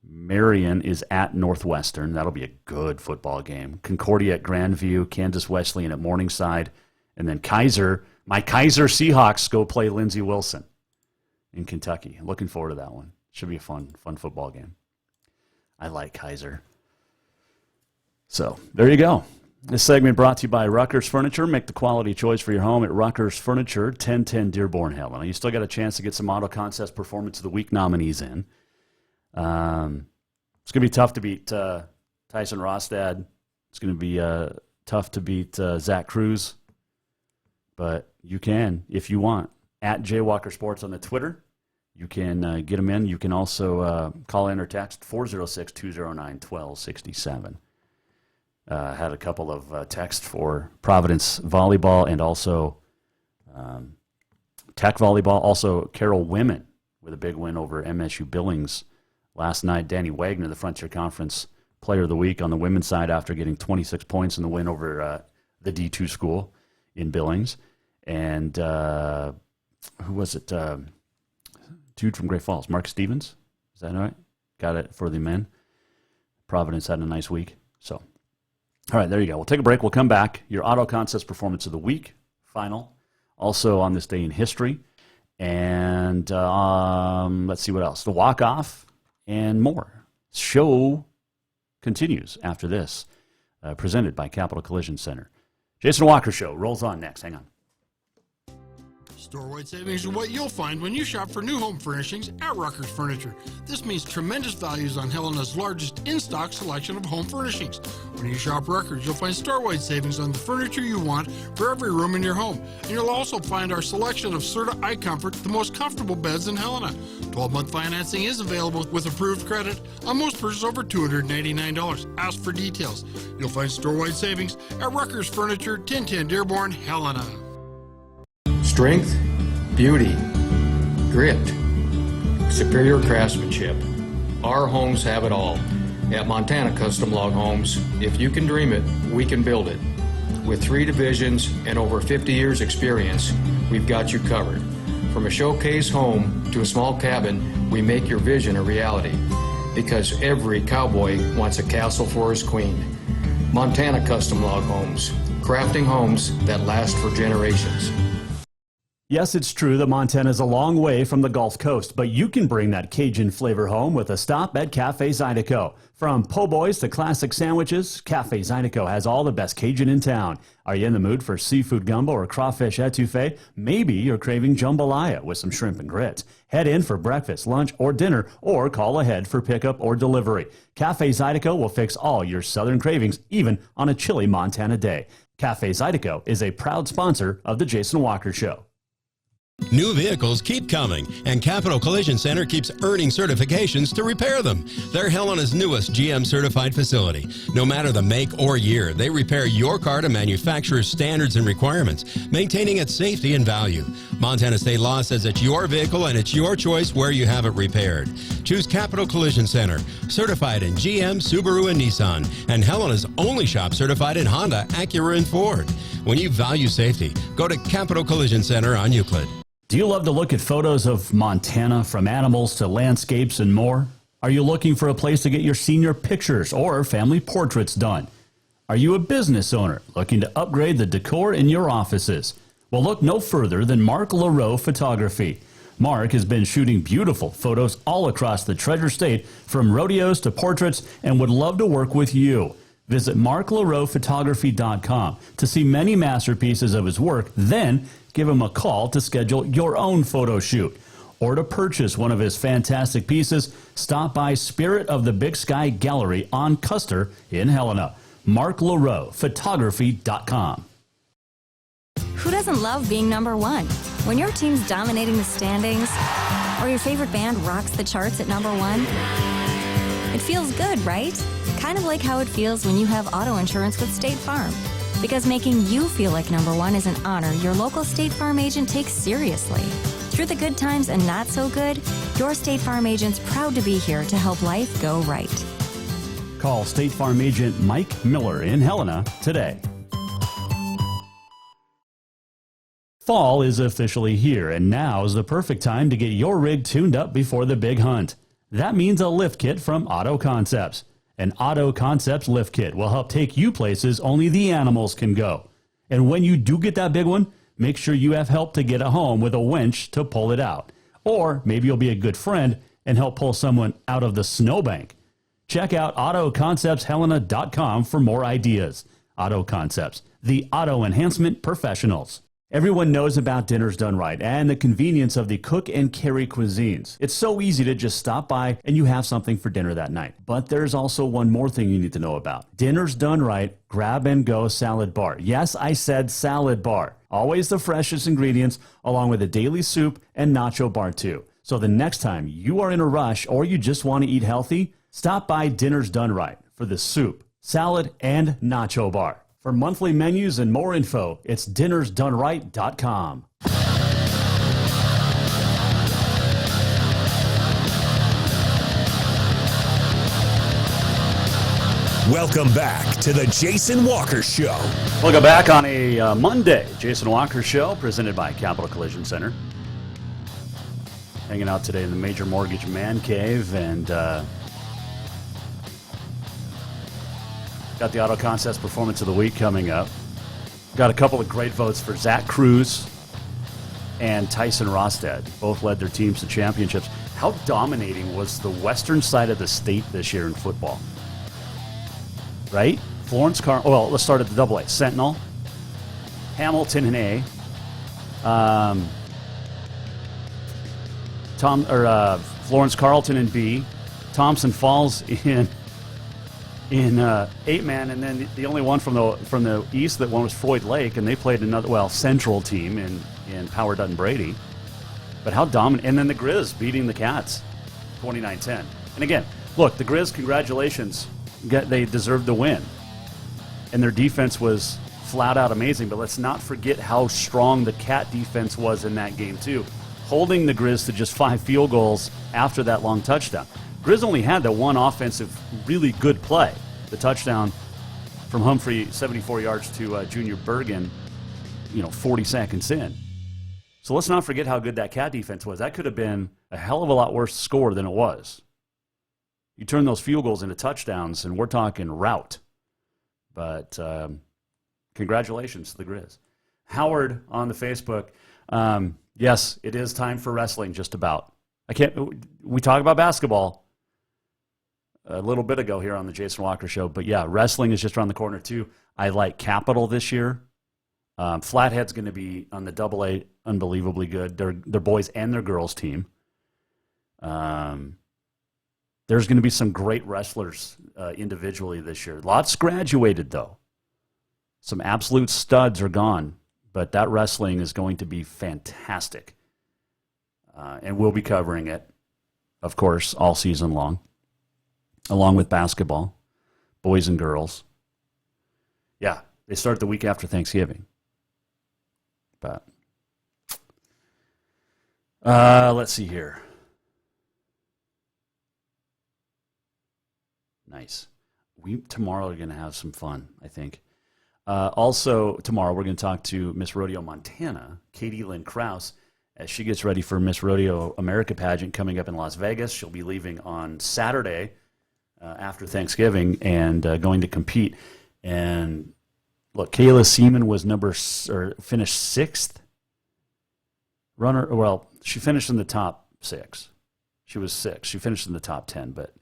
[SPEAKER 8] Marion is at Northwestern. That'll be a good football game. Concordia at Grandview, Kansas Wesleyan at Morningside, and then Kaiser. My Kaiser Seahawks go play Lindsey Wilson in Kentucky. Looking forward to that one. Should be a fun football game. I like Kaiser. So, there you go. This segment brought to you by Rucker's Furniture. Make the quality choice for your home at Rucker's Furniture, 1010 Dearborn Helena. You still got a chance to get some Auto Contest Performance of the Week nominees in. It's going to be tough to beat Tyson Rostad. It's going to be tough to beat Zach Cruz. But you can, if you want. At Jaywalker Sports on the Twitter. You can get them in. You can also call in or text 406-209-1267. Had a couple of texts for Providence Volleyball and also Tech Volleyball. Also, Carroll Women with a big win over MSU Billings last night. Danny Wagner, the Frontier Conference Player of the Week on the women's side after getting 26 points in the win over the D2 school in Billings. And who was it? Dude from Great Falls, Mark Stevens. Is that right? Got it for the men. Providence had a nice week. So, all right, there you go. We'll take a break. We'll come back. Your Auto Contest Performance of the Week, final. Also on this day in history. And let's see what else. The walk-off and more. Show continues after this. Presented by Capital Collision Center. Jason Walker Show rolls on next. Hang on.
[SPEAKER 12] Store-wide savings are what you'll find when you shop for new home furnishings at Rucker's Furniture. This means tremendous values on Helena's largest in-stock selection of home furnishings. When you shop Rucker's, you'll find store-wide savings on the furniture you want for every room in your home. And you'll also find our selection of Serta iComfort, the most comfortable beds in Helena. 12-month financing is available with approved credit on most purchases over $299. Ask for details. You'll find store-wide savings at Rucker's Furniture, 1010 Dearborn, Helena.
[SPEAKER 11] Strength, beauty, grit, superior craftsmanship. Our homes have it all. At Montana Custom Log Homes, if you can dream it, we can build it. With 3 divisions and over 50 years experience, we've got you covered. From a showcase home to a small cabin, we make your vision a reality. Because every cowboy wants a castle for his queen. Montana Custom Log Homes, crafting homes that last for generations.
[SPEAKER 8] Yes, it's true that Montana is a long way from the Gulf Coast, but you can bring that Cajun flavor home with a stop at Cafe Zydeco. From po' boys to classic sandwiches, Cafe Zydeco has all the best Cajun in town. Are you in the mood for seafood gumbo or crawfish etouffee? Maybe you're craving jambalaya with some shrimp and grits. Head in for breakfast, lunch, or dinner, or call ahead for pickup or delivery. Cafe Zydeco will fix all your southern cravings, even on a chilly Montana day. Cafe Zydeco is a proud sponsor of The Jason Walker Show.
[SPEAKER 9] New vehicles keep coming, and Capital Collision Center keeps earning certifications to repair them. They're Helena's newest GM-certified facility. No matter the make or year, they repair your car to manufacturer's standards and requirements, maintaining its safety and value. Montana state law says it's your vehicle and it's your choice where you have it repaired. Choose Capital Collision Center, certified in GM, Subaru, and Nissan, and Helena's only shop certified in Honda, Acura, and Ford. When you value safety, go to Capital Collision Center on Euclid.
[SPEAKER 8] Do you love to look at photos of Montana, from animals to landscapes and more? Are you looking for a place to get your senior pictures or family portraits done? Are you a business owner looking to upgrade the decor in your offices? Well, look no further than Mark LaRoe Photography. Mark has been shooting beautiful photos all across the Treasure State, from rodeos to portraits, and would love to work with you. Visit marklaroephotography.com to see many masterpieces of his work, then give him a call to schedule your own photo shoot. or to purchase one of his fantastic pieces, stop by Spirit of the Big Sky Gallery on Custer in Helena. Mark LaRoe, photography.com.
[SPEAKER 10] Who doesn't love being number one? When your team's dominating the standings, or your favorite band rocks the charts at number one, it feels good, right? Kind of like how it feels when you have auto insurance with State Farm. Because making you feel like number one is an honor your local State Farm agent takes seriously. Through the good times and not so good, your State Farm agent's proud to be here to help life go right.
[SPEAKER 8] Call State Farm agent Mike Miller in Helena today. Fall is officially here, and now is the perfect time to get your rig tuned up before the big hunt. That means a lift kit from Auto Concepts. An Auto Concepts lift kit will help take you places only the animals can go. And when you do get that big one, make sure you have help to get it home with a winch to pull it out. Or maybe you'll be a good friend and help pull someone out of the snowbank. Check out AutoConceptsHelena.com for more ideas. Auto Concepts, the auto enhancement professionals. Everyone knows about Dinners Done Right and the convenience of the cook and carry cuisines. It's so easy to just stop by and you have something for dinner that night. But there's also one more thing you need to know about. Dinners Done Right Grab and Go Salad Bar. Yes, I said salad bar. Always the freshest ingredients, along with a daily soup and nacho bar too. So the next time you are in a rush or you just want to eat healthy, stop by Dinners Done Right for the soup, salad, and nacho bar. For monthly menus and more info, it's dinnersdoneright.com.
[SPEAKER 1] Welcome back to the Jason Walker Show.
[SPEAKER 8] Welcome back on a Monday. Jason Walker Show, presented by Capital Collision Center. Hanging out today in the Major Mortgage Man Cave, and got the Auto Concepts Performance of the Week coming up. Got a couple of great votes for Zach Cruz and Tyson Rosted. Both led their teams to championships. How dominating was the western side of the state this year in football? Right? Florence Carl. Well, let's start at the double A. Sentinel, Hamilton in A, Florence Carlton in B, Thompson Falls in 8-man, and then the only one from the east that won was Floyd Lake, and they played another central team in Power Dutton Brady. But how dominant! And then the Grizz beating the Cats, 29-10. And again, look, the Grizz, congratulations, they deserved the win, and their defense was flat out amazing. But let's not forget how strong the Cat defense was in that game too, holding the Grizz to just 5 field goals after that long touchdown. Grizz only had that one offensive, really good play, the touchdown from Humphrey, 74 yards to Junior Bergen, 40 seconds in. So let's not forget how good that Cat defense was. That could have been a hell of a lot worse score than it was. You turn those field goals into touchdowns, and we're talking rout. But congratulations to the Grizz. Howard on the Facebook, yes, it is time for wrestling just about. We talk about basketball a little bit ago here on the Jason Walker Show. But yeah, wrestling is just around the corner too. I like Capital this year. Flathead's going to be on the double A, unbelievably good. Their boys and their girls team. There's going to be some great wrestlers individually this year. Lots graduated though. Some absolute studs are gone, but that wrestling is going to be fantastic. And we'll be covering it, of course, all season long, along with basketball, boys and girls. Yeah, they start the week after Thanksgiving. But let's see here. Nice. Tomorrow we're going to have some fun, I think. Also, tomorrow we're going to talk to Miss Rodeo Montana, Katie Lynn Krause, as she gets ready for Miss Rodeo America pageant coming up in Las Vegas. She'll be leaving on Saturday after Thanksgiving and going to compete. And look, Kayla Seaman was finished 6th runner. Well, she finished in the top 6. She was 6. She finished in the top 10, but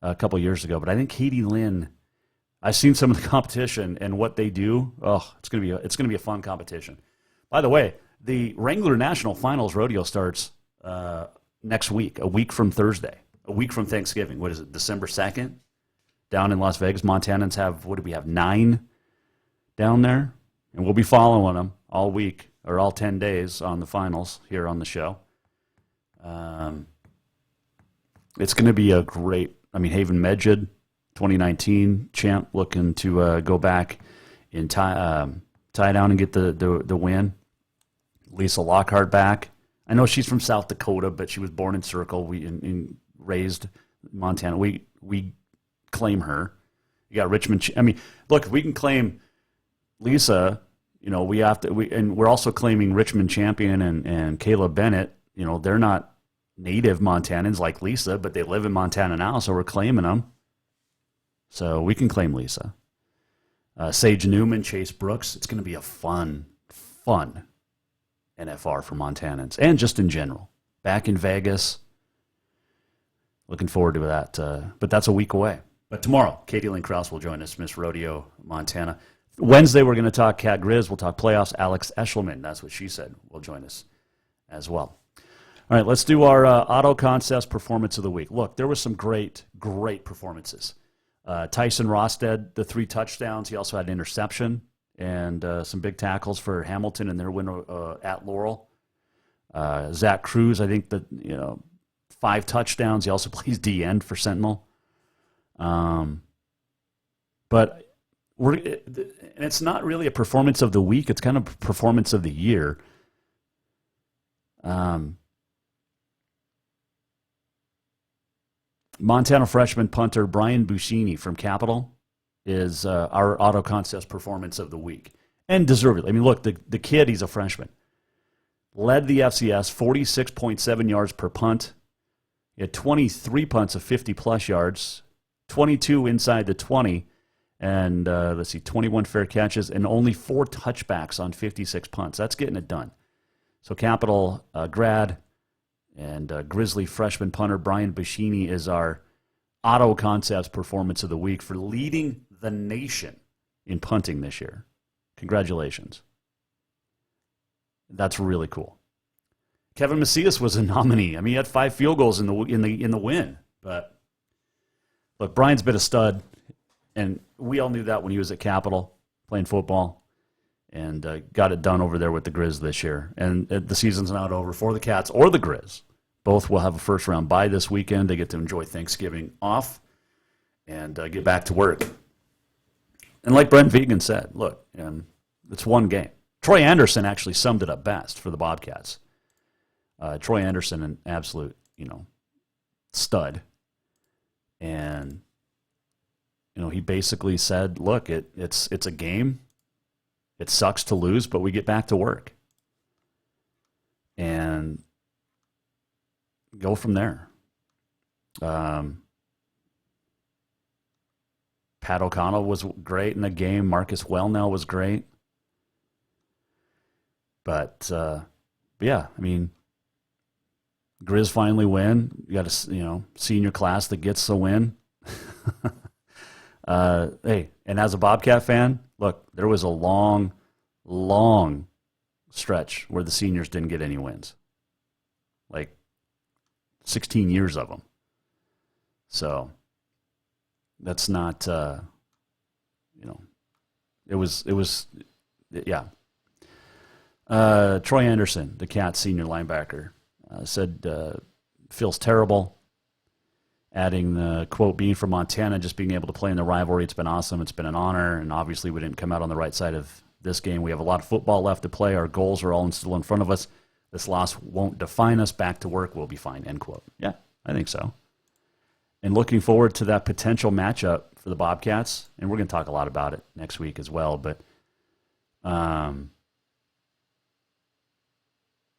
[SPEAKER 8] a couple years ago. But I think Katie Lynn, I've seen some of the competition and what they do. Oh, it's gonna be a fun competition. By the way, the Wrangler National Finals Rodeo starts next week, a week from Thursday, a week from Thanksgiving. What is it, December 2nd? Down in Las Vegas. Montanans have, what do we have, 9 down there? And we'll be following them all week, or all 10 days on the finals here on the show. It's going to be a great, Haven Medjid, 2019 champ, looking to go back and tie down and get the win. Lisa Lockhart back. I know she's from South Dakota, but she was born in Circle. We raised Montana. We claim her. You got Richmond. Look, if we can claim Lisa, we have to. And we're also claiming Richmond champion and Kayla Bennett. They're not native Montanans like Lisa, but they live in Montana now, so we're claiming them. So we can claim Lisa. Sage Newman, Chase Brooks. It's going to be a fun NFR for Montanans, and just in general. Back in Vegas. Looking forward to that. But that's a week away. But tomorrow, Katie Lynn Krause will join us, Miss Rodeo, Montana. Wednesday, we're going to talk Cat-Griz. We'll talk playoffs. Alex Eshelman, that's what she said, will join us as well. All right, let's do our Auto Contest Performance of the Week. Look, there was some great performances. Tyson Rosted, the 3 touchdowns. He also had an interception and some big tackles for Hamilton in their win at Laurel. Zach Cruz, I think 5 touchdowns. He also plays D-end for Sentinel. But it's not really a performance of the week. It's kind of a performance of the year. Montana freshman punter Brian Buscini from Capital is our Auto Contest Performance of the Week. And deservedly. Look, the kid, he's a freshman. Led the FCS, 46.7 yards per punt. He had 23 punts of 50-plus yards, 22 inside the 20, and 21 fair catches, and only 4 touchbacks on 56 punts. That's getting it done. So Capital grad and Grizzly freshman punter Brian Buscini is our Auto Contest Performance of the Week for leading the nation in punting this year. Congratulations. That's really cool. Kevin Macias was a nominee. He had 5 field goals in the win. But look, Brian's been a stud, and we all knew that when he was at Capital playing football, and got it done over there with the Grizz this year. And the season's not over for the Cats or the Grizz. Both will have a first-round bye this weekend. They get to enjoy Thanksgiving off and get back to work. And like Brent Vegan said, look, it's one game. Troy Anderson actually summed it up best for the Bobcats. Troy Anderson, an absolute, stud. And, he basically said, look, it's a game. It sucks to lose, but we get back to work. And go from there. Pat O'Connell was great in the game. Marcus Wellnell was great. But yeah, Grizz finally win. You got a senior class that gets the win. Hey, and as a Bobcat fan, look, there was a long stretch where the seniors didn't get any wins. Like 16 years of them. So that's not, it was, yeah. Troy Anderson, the Cats senior linebacker, said feels terrible, adding the quote, being from Montana, just being able to play in the rivalry, it's been awesome, it's been an honor, and obviously we didn't come out on the right side of this game. We have a lot of football left to play. Our goals are all still in front of us. This loss won't define us. Back to work, we'll be fine, end quote. Yeah, I think so. And looking forward to that potential matchup for the Bobcats, and we're going to talk a lot about it next week as well, but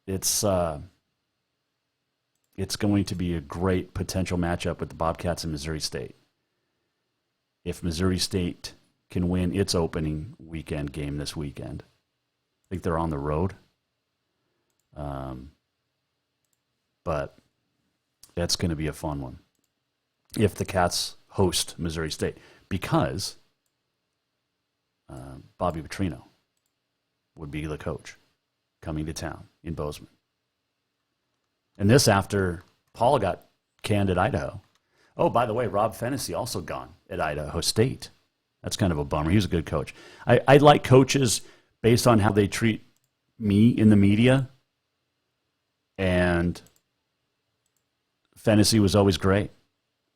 [SPEAKER 8] it's going to be a great potential matchup with the Bobcats and Missouri State. If Missouri State can win its opening weekend game this weekend, I think they're on the road. But that's going to be a fun one if the Cats host Missouri State, because Bobby Petrino would be the coach coming to town in Bozeman. And this after Paul got canned at Idaho. Oh, by the way, Rob Fennessy also gone at Idaho State. That's kind of a bummer. He was a good coach. I like coaches based on how they treat me in the media, and Fennessy was always great.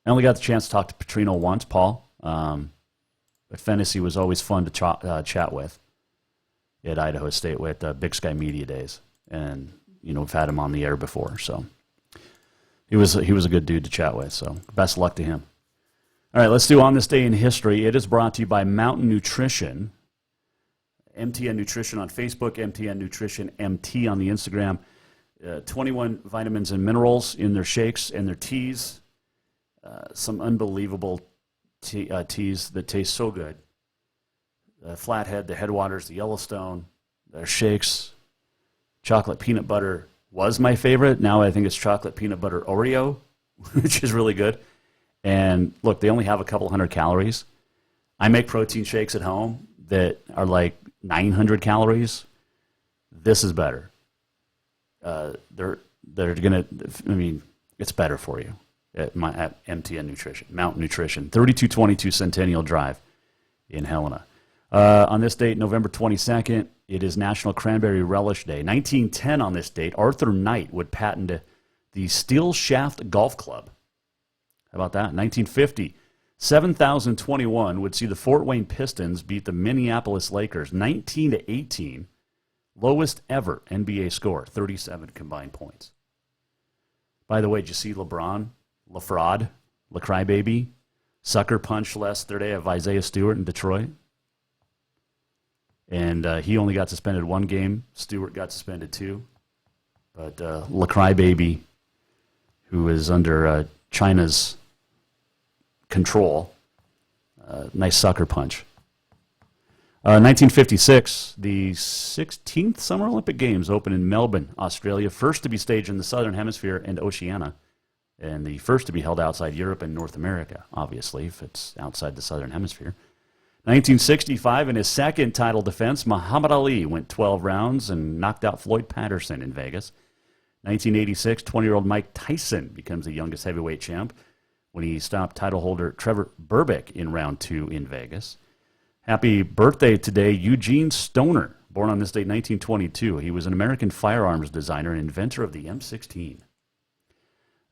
[SPEAKER 8] I only got the chance to talk to Petrino once, Paul, but Fennessy was always fun to chat with at Idaho State with Big Sky Media Days, and we've had him on the air before, so he was a good dude to chat with. So best luck to him. All right, let's do On This Day in History. It is brought to you by Mountain Nutrition. MTN Nutrition on Facebook, MTN Nutrition MT on the Instagram. 21 vitamins and minerals in their shakes and their teas. Some unbelievable teas that taste so good. The Flathead, the Headwaters, the Yellowstone, their shakes. Chocolate peanut butter was my favorite. Now I think it's chocolate peanut butter Oreo, which is really good. And look, they only have a couple hundred calories. I make protein shakes at home that are like 900 calories. This is better. They're gonna. I mean, it's better for you at MTN Nutrition, Mountain Nutrition, 3222 Centennial Drive in Helena. On this date, November 22nd, it is National Cranberry Relish Day. 1910 on this date, Arthur Knight would patent the Steel Shaft Golf Club. How about that? 1950, 7021 would see the Fort Wayne Pistons beat the Minneapolis Lakers 19-18. Lowest ever NBA score, 37 combined points. By the way, did you see LeBron, LaFraud, LaCrybaby, sucker punch yesterday of Isaiah Stewart in Detroit? And he only got suspended 1 game. Stewart got suspended 2. But LaCrybaby, who is under China's control, nice sucker punch. 1956, the 16th Summer Olympic Games open in Melbourne, Australia, first to be staged in the Southern Hemisphere and Oceania, and the first to be held outside Europe and North America, obviously, if it's outside the Southern Hemisphere. 1965, in his second title defense, Muhammad Ali went 12 rounds and knocked out Floyd Patterson in Vegas. 1986, 20-year-old Mike Tyson becomes the youngest heavyweight champ when he stopped title holder Trevor Berbick in round 2 in Vegas. Happy birthday today, Eugene Stoner, born on this date, 1922. He was an American firearms designer and inventor of the M16.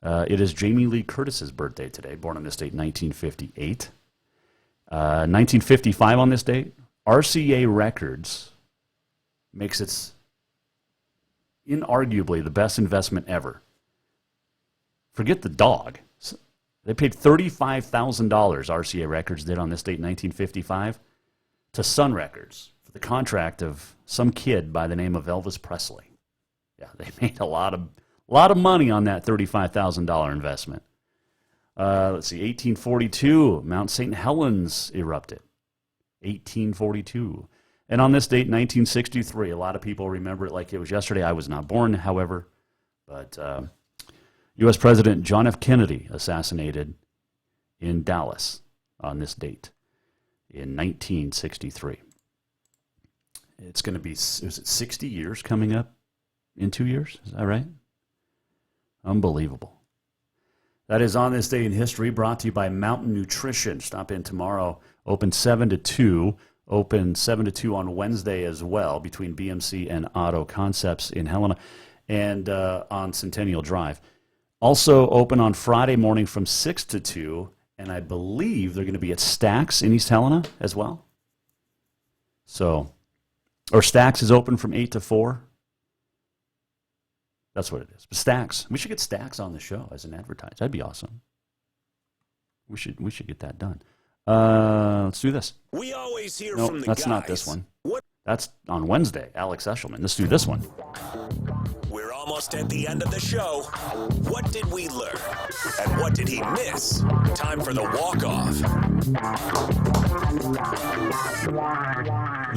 [SPEAKER 8] It is Jamie Lee Curtis's birthday today, born on this date, 1958. 1955 on this date, RCA Records makes its inarguably the best investment ever. Forget the dog. They paid $35,000, RCA Records did on this date, 1955, to Sun Records for the contract of some kid by the name of Elvis Presley. Yeah, they made a lot of money on that $35,000 investment. Let's see, 1842, Mount St. Helens erupted. 1842. And on this date, 1963, a lot of people remember it like it was yesterday. I was not born, however, but U.S. President John F. Kennedy assassinated in Dallas on this date in 1963. It's going to be, is it 60 years coming up in 2 years? Is that right? Unbelievable. That is On This Day in History, brought to you by Mountain Nutrition. Stop in tomorrow, open 7 to 2, open 7 to 2 on Wednesday as well, between BMC and Auto Concepts in Helena and on Centennial Drive. Also open on Friday morning from 6 to 2, and I believe they're going to be at Stax in East Helena as well. So, or Stax is open from 8 to 4. That's what it is. But Stax, we should get Stax on the show as an advertiser. That'd be awesome. We should get that done. Let's do this.
[SPEAKER 1] We always hear
[SPEAKER 8] no,
[SPEAKER 1] from the
[SPEAKER 8] that's
[SPEAKER 1] guys.
[SPEAKER 8] not this one. That's on Wednesday, Alex Eshelman. Let's do this one.
[SPEAKER 1] We're almost at the end of the show. What did we learn? And what did he miss? Time for the walk-off.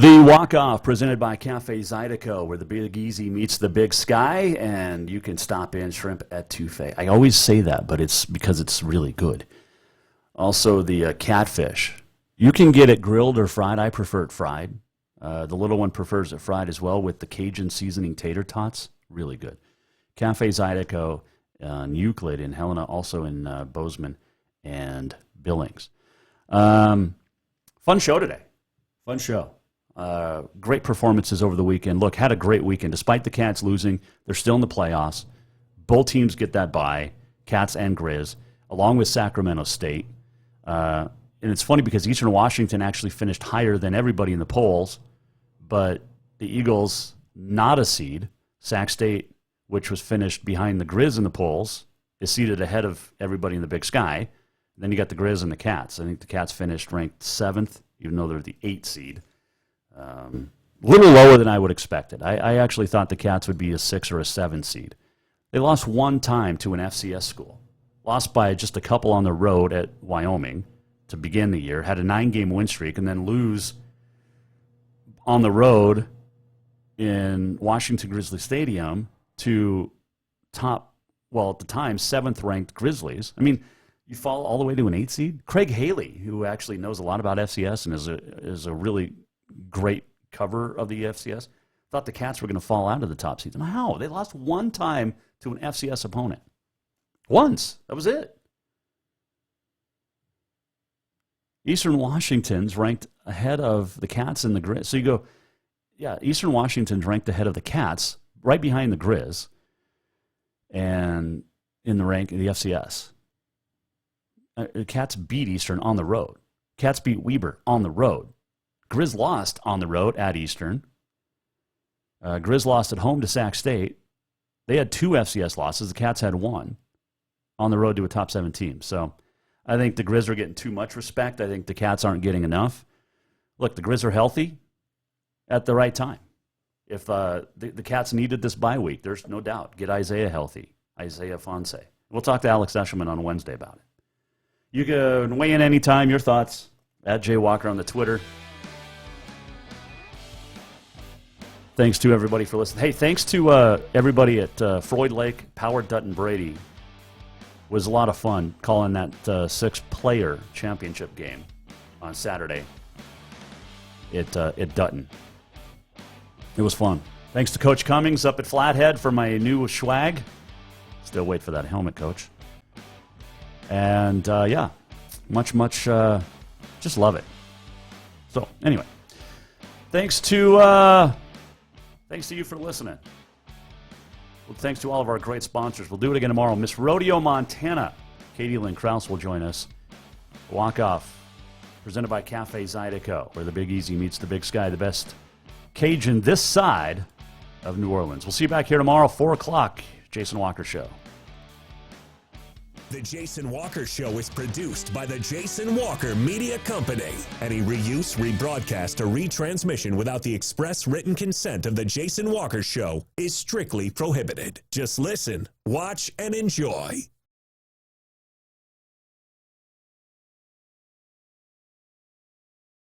[SPEAKER 8] The walk-off presented by Cafe Zydeco, where the Big Easy meets the Big Sky, and you can stop in shrimp etouffee. I always say that, but it's because it's really good. Also, the catfish. You can get it grilled or fried. I prefer it fried. The little one prefers it fried as well with the Cajun seasoning tater tots. Really good. Cafe Zydeco in Euclid, in Helena, also in Bozeman and Billings. Fun show today. Fun show. Great performances over the weekend. Look, had a great weekend. Despite the Cats losing, they're still in the playoffs. Both teams get that bye, Cats and Griz, along with Sacramento State. And it's funny because Eastern Washington actually finished higher than everybody in the polls, but the Eagles, not a seed. Sac State, which was finished behind the Griz in the polls, is seated ahead of everybody in the Big Sky. Then you got the Griz and the Cats. I think the Cats finished ranked 7th, even though they're the 8th seed. A little lower than I would expect it. I actually thought the Cats would be a 6 or a 7 seed. They lost one time to an FCS school. Lost by just a couple on the road at Wyoming to begin the year. Had a 9-game win streak and then lose on the road in Washington Grizzly Stadium to top, well, at the time, 7th-ranked Grizzlies. I mean, you fall all the way to an 8 seed? Craig Haley, who actually knows a lot about FCS and is a really great cover of the FCS, thought the Cats were going to fall out of the top seeds. And how? They lost one time to an FCS opponent. Once. That was it. Eastern Washington's ranked ahead of the Cats and the Griz. So you go, yeah, Eastern Washington's ranked ahead of the Cats, right behind the Griz, and in the rank of the FCS. The Cats beat Eastern on the road. Cats beat Weber on the road. Griz lost on the road at Eastern. Griz lost at home to Sac State. They had 2 FCS losses. The Cats had 1 on the road to a top 7 team. So I think the Griz are getting too much respect. I think the Cats aren't getting enough. Look, the Griz are healthy at the right time. If the Cats needed this bye week, there's no doubt. Get Isaiah healthy, Isaiah Fonse. We'll talk to Alex Eshelman on Wednesday about it. You can weigh in anytime. Your thoughts at Jay Walker on the Twitter. Thanks to everybody for listening. Hey, thanks to everybody at Floyd Lake, Power Dutton Brady. It was a lot of fun calling that 6-player championship game on Saturday at Dutton. It was fun. Thanks to Coach Cummings up at Flathead for my new swag. Still wait for that helmet, Coach. And, yeah, much, just love it. So, anyway, thanks to you for listening. Well, thanks to all of our great sponsors. We'll do it again tomorrow. Miss Rodeo, Montana. Katie Lynn Krause will join us. Walk Off, presented by Cafe Zydeco, where the Big Easy meets the Big Sky, the best Cajun this side of New Orleans. We'll see you back here tomorrow, 4 o'clock. Jason Walker Show.
[SPEAKER 1] The Jason Walker Show is produced by the Jason Walker Media Company. Any reuse, rebroadcast, or retransmission without the express written consent of the Jason Walker Show is strictly prohibited. Just listen, watch, and enjoy.